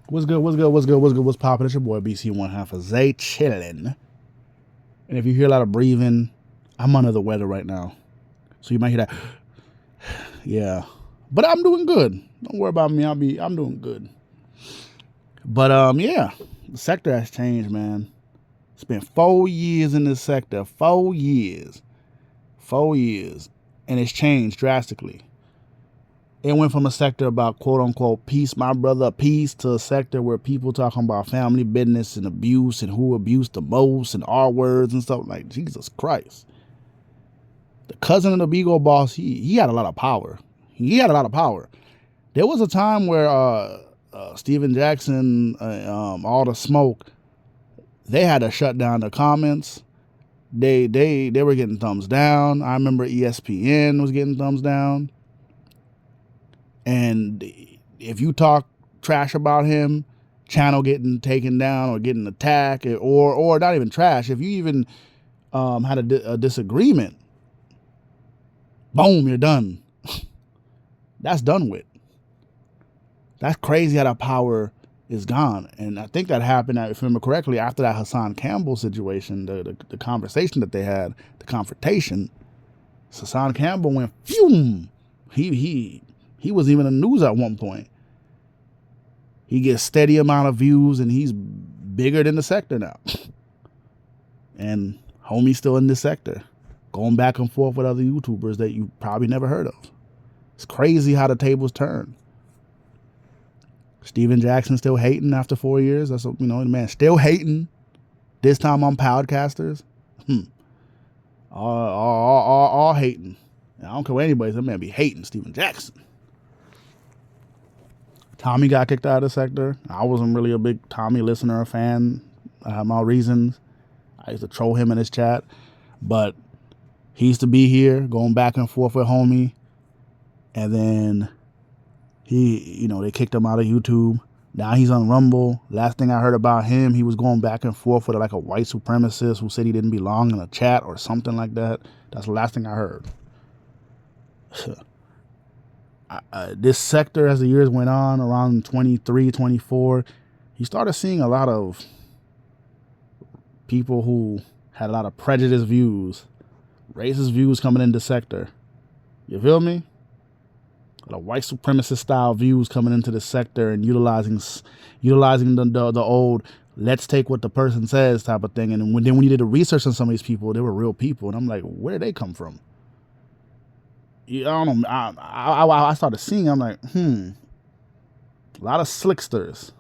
What's good? What's good? What's good? What's good? What's poppin'? It's your boy BC one half of Zay chillin'. And if you hear a lot of breathing, I'm under the weather right now, so you might hear that. Yeah, but I'm doing good. Don't worry about me. I'm doing good. But yeah, the sector has changed, man. It's been 4 years in this sector. 4 years. 4 years, and it's changed drastically. It went from a sector about quote unquote peace, my brother, peace, to a sector where people talking about family business and abuse and who abused the most and R words and stuff. Like, Jesus Christ. The cousin of the Beagle boss, he had a lot of power. He had a lot of power. There was a time where Steven Jackson, all the smoke, they had to shut down the comments. They were getting thumbs down. I remember ESPN was getting thumbs down. And if you talk trash about him, channel getting taken down or getting attacked, or not even trash, if you even had a disagreement, boom, you're done. That's done with. That's crazy how that power is gone. And I think that happened, if I remember correctly, after that Hassan Campbell situation, the conversation that they had, the confrontation. Hassan Campbell went, phew. He was even in the news at one point. He gets steady amount of views, and he's bigger than the sector now. And homie's still in this sector, going back and forth with other YouTubers that you probably never heard of. It's crazy how the tables turn. Steven Jackson still hating after 4 years. That's, the man still hating. This time on podcasters. All hating. I don't care what anybody says. That man be hating Steven Jackson. Tommy got kicked out of the sector. I wasn't really a big Tommy listener or fan. I have my reasons. I used to troll him in his chat. But he used to be here, going back and forth with homie. And then they kicked him out of YouTube. Now he's on Rumble. Last thing I heard about him, he was going back and forth with like a white supremacist who said he didn't belong in a chat or something like that. That's the last thing I heard. This sector, as the years went on, around 23, 24, you started seeing a lot of people who had a lot of prejudiced views, racist views coming into sector. You feel me? A lot of white supremacist style views coming into the sector and utilizing the old let's take what the person says type of thing. And when you did the research on some of these people, they were real people. And I'm like, where did they come from? I don't know. I started seeing. I'm like, a lot of slicksters.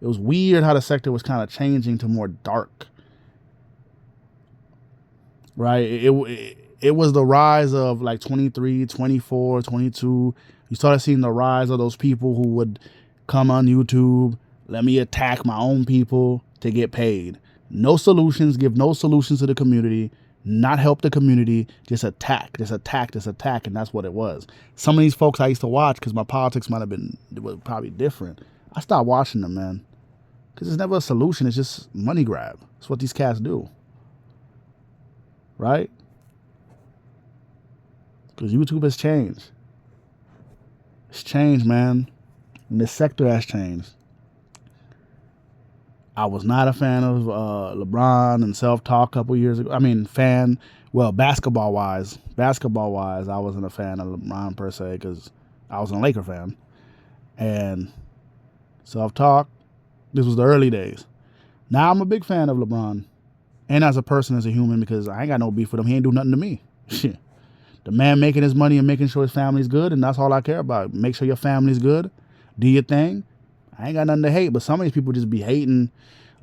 It was weird how the sector was kind of changing to more dark. Right? It was the rise of like 23, 24, 22. You started seeing the rise of those people who would come on YouTube, let me attack my own people to get paid. No solutions, give no solutions to the community. Not help the community, just attack. And that's what it was. Some of these folks I used to watch, because my politics was probably different. I stopped watching them, man. Because it's never a solution. It's just money grab. That's what these cats do. Right? Because YouTube has changed. It's changed, man. And this sector has changed. I was not a fan of LeBron and self-talk a couple years ago. Basketball-wise, I wasn't a fan of LeBron per se because I was a Laker fan. And self-talk, this was the early days. Now I'm a big fan of LeBron. And as a person, as a human, because I ain't got no beef with him. He ain't do nothing to me. The man making his money and making sure his family's good, and that's all I care about. Make sure your family's good. Do your thing. I ain't got nothing to hate, but some of these people just be hating,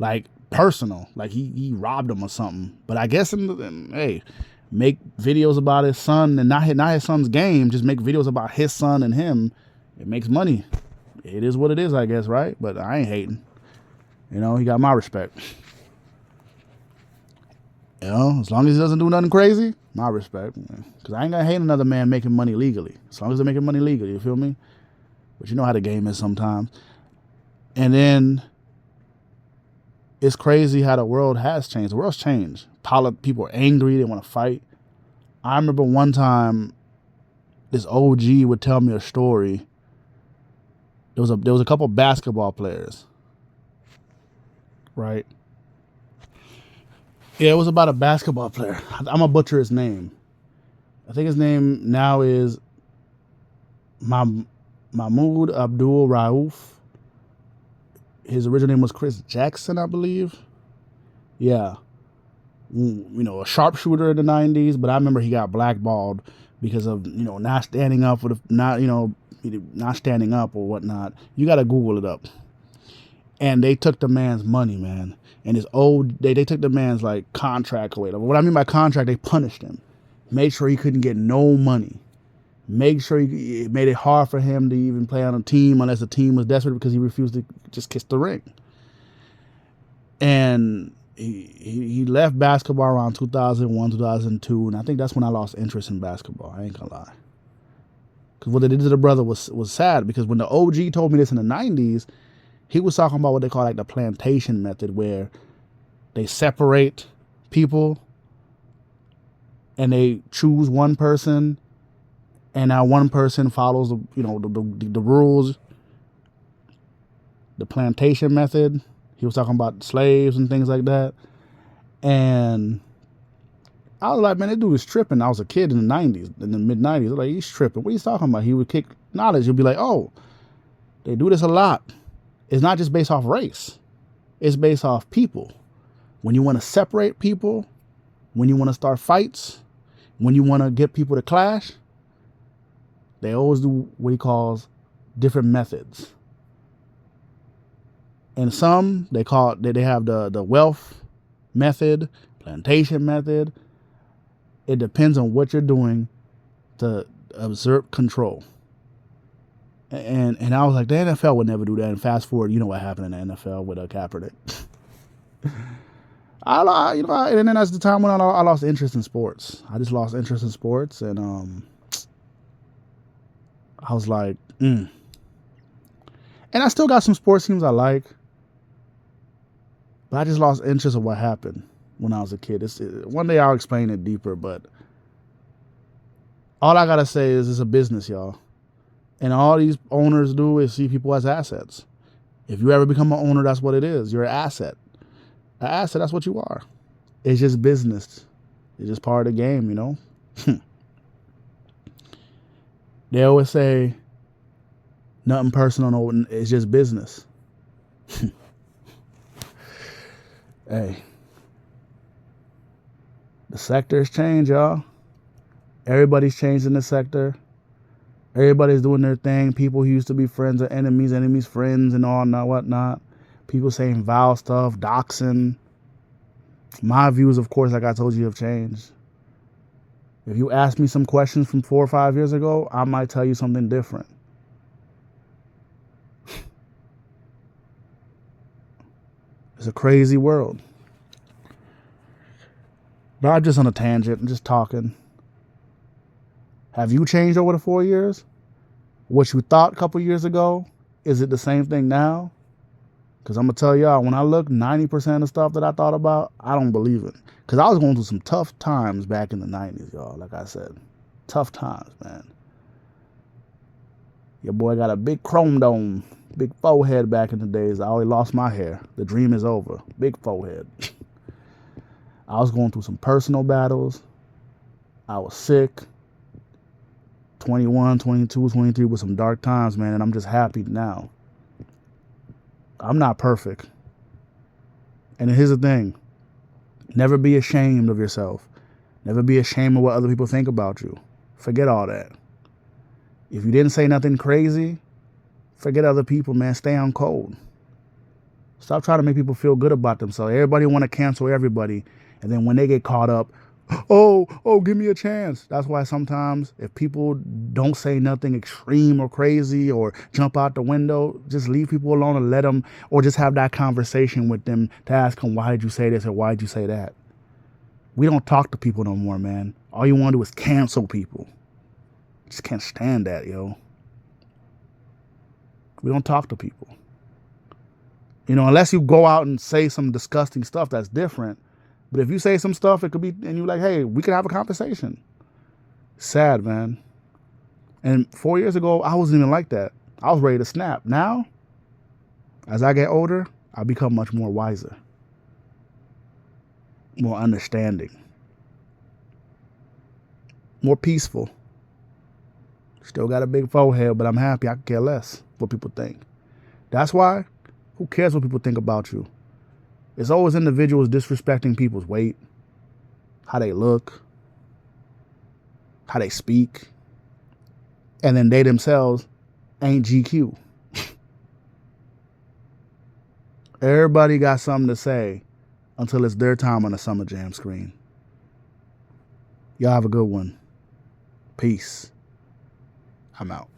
like, personal. Like, he robbed them or something. But I guess, hey, make videos about his son and not his son's game. Just make videos about his son and him. It makes money. It is what it is, I guess, right? But I ain't hating. He got my respect. As long as he doesn't do nothing crazy, my respect. Because I ain't gonna hate another man making money legally. As long as they're making money legally, you feel me? But you know how the game is sometimes. And then it's crazy how the world has changed. The world's changed. People are angry. They want to fight. I remember one time this OG would tell me a story There was a couple basketball players, right? Yeah, it was about a basketball player. I'm gonna butcher his name. I think his name now is Mahmoud Abdul Rauf. His original name was Chris Jackson, I believe. Yeah, a sharpshooter in the '90s. But I remember he got blackballed because of not standing up for the not standing up or whatnot. You got to Google it up. And they took the man's money, man. And they took the man's like contract away. What I mean by contract, they punished him, made sure he couldn't get no money. Make sure it made it hard for him to even play on a team unless the team was desperate because he refused to just kiss the ring. And he left basketball around 2001, 2002, and I think that's when I lost interest in basketball. I ain't gonna lie. Because what they did to the brother was sad, because when the OG told me this in the 90s, he was talking about what they call like the plantation method, where they separate people and they choose one person, and now one person follows the rules. The plantation method. He was talking about slaves and things like that. And I was like, man, that dude is tripping. I was a kid in the 90s, in the mid-90s. I was like, he's tripping. What are you talking about? He would kick knowledge. He'll be like, oh, they do this a lot. It's not just based off race. It's based off people. When you want to separate people, when you want to start fights, when you want to get people to clash, they always do what he calls different methods. And some they have the wealth method, plantation method. It depends on what you're doing to exert control. And I was like, the NFL would never do that. And fast forward, you know what happened in the NFL with Kaepernick. And then that's the time when I lost interest in sports. I just lost interest in sports, and I was like, And I still got some sports teams I like, but I just lost interest in what happened when I was a kid. One day I'll explain it deeper, but all I gotta say is it's a business, y'all. And all these owners do is see people as assets. If you ever become an owner, that's what it is. You're an asset. An asset, that's what you are. It's just business. It's just part of the game, They always say, nothing personal, no, it's just business. Hey, the sector's changed, y'all. Everybody's changed in the sector. Everybody's doing their thing. People who used to be friends are enemies, enemies friends, and all and whatnot. People saying vile stuff, doxing. My views, of course, like I told you, have changed. If you ask me some questions from 4 or 5 years ago, I might tell you something different. It's a crazy world. But I'm just on a tangent. I'm just talking. Have you changed over the 4 years? What you thought a couple years ago, is it the same thing now? Because I'm going to tell y'all, when I look, 90% of the stuff that I thought about, I don't believe it. Because I was going through some tough times back in the 90s, y'all, like I said. Tough times, man. Your boy got a big chrome dome, big forehead back in the days. I always lost my hair. The dream is over. Big forehead. I was going through some personal battles. I was sick. 21, 22, 23 with some dark times, man, and I'm just happy now. I'm not perfect. And here's the thing. Never be ashamed of yourself. Never be ashamed of what other people think about you. Forget all that. If you didn't say nothing crazy, forget other people, man. Stay on code. Stop trying to make people feel good about themselves. Everybody want to cancel everybody. And then when they get caught up, oh, give me a chance. That's why sometimes if people don't say nothing extreme or crazy or jump out the window, just leave people alone and let them, or just have that conversation with them to ask them, why did you say this or why did you say that? We don't talk to people no more, man. All you want to do is cancel people. Just can't stand that, yo. We don't talk to people. Unless you go out and say some disgusting stuff, that's different. But if you say some stuff, it could be, and you're like, hey, we could have a conversation. Sad, man. And 4 years ago, I wasn't even like that. I was ready to snap. Now, as I get older, I become much more wiser, more understanding, more peaceful. Still got a big forehead, but I'm happy. I can care less what people think. That's why, who cares what people think about you? It's always individuals disrespecting people's weight, how they look, how they speak, and then they themselves ain't GQ. Everybody got something to say until it's their time on the Summer Jam screen. Y'all have a good one. Peace. I'm out.